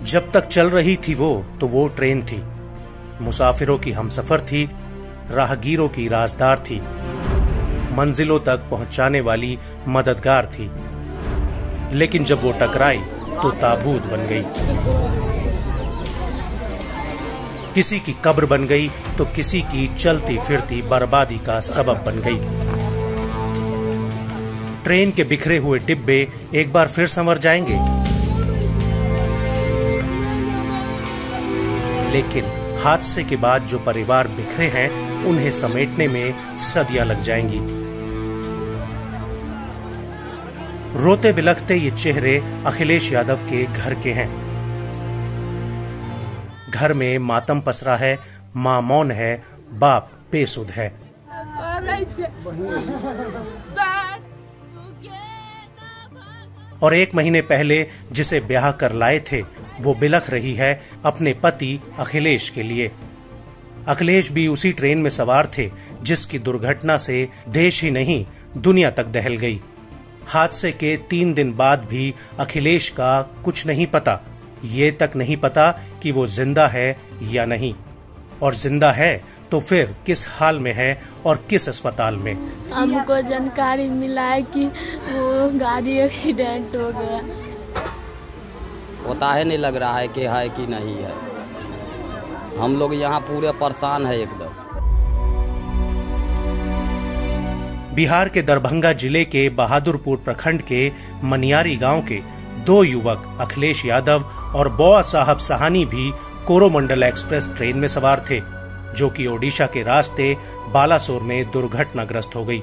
जब तक चल रही थी तो वो ट्रेन थी, मुसाफिरों की हमसफर थी, राहगीरों की राजदार थी, मंजिलों तक पहुंचाने वाली मददगार थी। लेकिन जब वो टकराई तो ताबूत बन गई, किसी की कब्र बन गई तो किसी की चलती फिरती बर्बादी का सबब बन गई। ट्रेन के बिखरे हुए डिब्बे एक बार फिर संवर जाएंगे, लेकिन हादसे के बाद जो परिवार बिखरे हैं उन्हें समेटने में सदियां लग जाएंगी। रोते बिलखते ये चेहरे अखिलेश यादव के घर के हैं। घर में मातम पसरा है, मां मौन है, बाप बेसुध है। और 1 महीने पहले जिसे ब्याह कर लाए थे वो बिलख रही है अपने पति अखिलेश के लिए। अखिलेश भी उसी ट्रेन में सवार थे जिसकी दुर्घटना से देश ही नहीं दुनिया तक दहल गई। हादसे के 3 दिन बाद भी अखिलेश का कुछ नहीं पता, ये तक नहीं पता कि वो जिंदा है या नहीं, और जिंदा है तो फिर किस हाल में है और किस अस्पताल में। हमको जानकारी मिला है कि वो गाड़ी एक्सीडेंट हो गया। पता है नहीं लग रहा है कि है कि नहीं है। हम लोग यहाँ पूरे परेशान है एकदम। बिहार के दरभंगा जिले के बहादुरपुर प्रखंड के मनियारी गांव के 2 युवक अखिलेश यादव और बौआ साहब सहानी भी कोरोमंडल एक्सप्रेस ट्रेन में सवार थे, जो कि ओडिशा के रास्ते बालासोर में दुर्घटनाग्रस्त हो गई।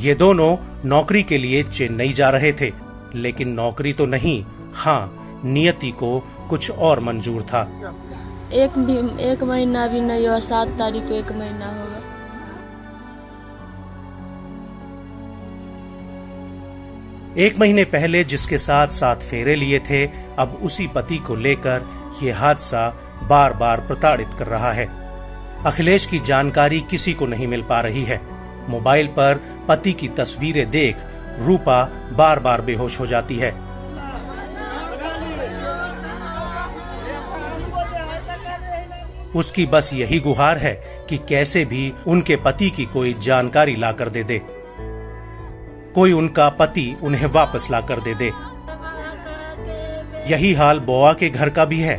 ये दोनों नौकरी के लिए चेन्नई जा रहे थे, लेकिन नौकरी तो नहीं, हाँ, नियति को कुछ और मंजूर था। एक महीना भी नहीं हुआ, 7 तारीख को 1 महीना होगा। एक महीने पहले जिसके साथ 7 फेरे लिए थे, अब उसी पति को लेकर ये हादसा बार बार प्रताड़ित कर रहा है। अखिलेश की जानकारी किसी को नहीं मिल पा रही है। मोबाइल पर पति की तस्वीरें देख रूपा बार बार बेहोश हो जाती है। उसकी बस यही गुहार है कि कैसे भी उनके पति की कोई जानकारी लाकर दे दे, कोई उनका पति उन्हें वापस लाकर दे दे। यही हाल बौआ के घर का भी है।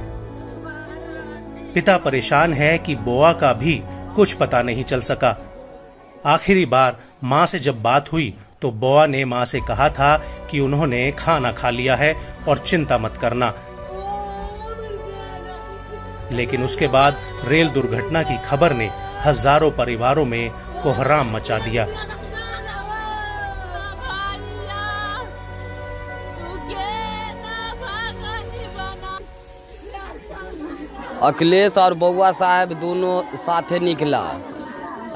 पिता परेशान है कि बौआ का भी कुछ पता नहीं चल सका। आखिरी बार मां से जब बात हुई तो बौआ ने मां से कहा था कि उन्होंने खाना खा लिया है और चिंता मत करना। लेकिन उसके बाद रेल दुर्घटना की खबर ने हजारों परिवारों में कोहराम मचा दिया। अखिलेश और बउआ साहब दोनों साथे निकला,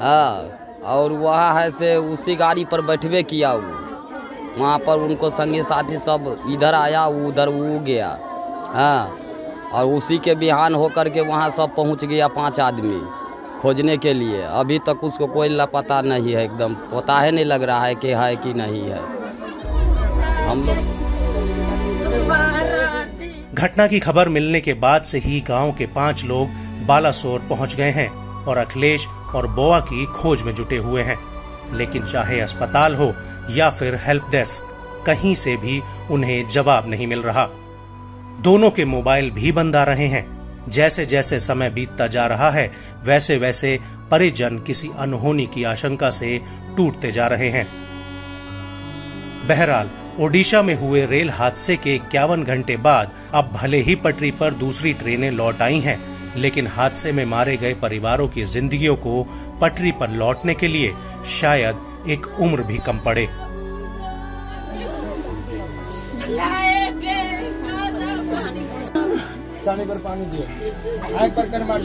हाँ, और वहाँ है से उसी गाड़ी पर बैठवे किया। वहाँ पर उनको संगी साथी सब इधर आया, उधर वो गया, हाँ, और उसी के बिहान होकर के वहाँ सब पहुँच गया 5 आदमी खोजने के लिए। अभी तक उसको कोई लापता नहीं है, एकदम पता है नहीं लग रहा है कि है कि नहीं है। हम लोग घटना की खबर मिलने के बाद से ही गांव के 5 लोग बालासोर पहुंच गए हैं और अखिलेश और बौआ की खोज में जुटे हुए हैं। लेकिन चाहे अस्पताल हो या फिर हेल्प डेस्क, कहीं से भी उन्हें जवाब नहीं मिल रहा। दोनों के मोबाइल भी बंद आ रहे हैं। जैसे जैसे समय बीतता जा रहा है, वैसे वैसे परिजन किसी अनहोनी की आशंका से टूटते जा रहे हैं। बहरहाल ओडिशा में हुए रेल हादसे के 51 घंटे बाद अब भले ही पटरी पर दूसरी ट्रेनें लौट आई हैं, लेकिन हादसे में मारे गए परिवारों की जिंदगियों को पटरी पर लौटने के लिए शायद एक उम्र भी कम पड़े। पर पानी दिए, आग पर कर मार